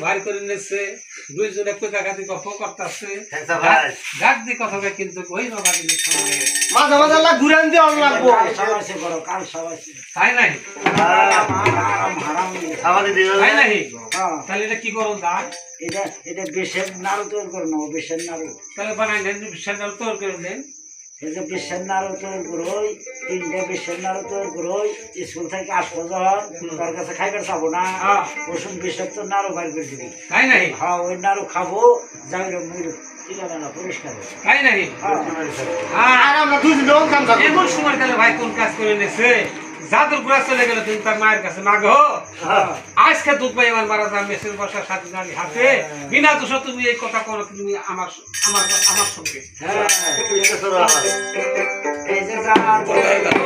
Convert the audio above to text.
ভাই করে নিচ্ছে দুইজনে কোকাকাতি গপ্প করতেছে গাছ দিয়ে কথাটা কিন্তু ওই নবাগিনীর সঙ্গে মাঝে মাঝে আল্লাহ ঘুরান দিয়ে অন লাগবো তাই নাই তাই নাই তাহলে এটা কি করুন দাঁড় এটা বেশের নাড়ু তৈরি করে নেবো বেশের নাড়ু তাহলে বানাই নেন বিশাল নাড়ু তৈরি করে নেন এই যে বেশের নাড়ু তৈরি করোই 3টে বেশের নাড়ু তৈরি করোই স্কুল থেকে আসবো যখন তার কাছে খাইবার চাবো না রসুন বেশের তো নাড়ু বাইর করে দিবি তাই নাই হ্যাঁ ওই নাড়ু খাবো যাই মুড়ি ঠিকানা পরিষ্কার তাই নাই আর আমরা দুইজন লোক কাম করব এমন সময় গেলে ভাই কোন কাজ করে নেছে জাদুর গুড়া চলে গেল তুমি তার মায়ের কাছে মা গো আজকে দুধ পাই আমার মারা যা মেসের বসার সাথে জানি হাতে বিনা দোষ তুমি এই কথা করো তুমি আমার আমার আমার সঙ্গে এই যে জানা চলে গেল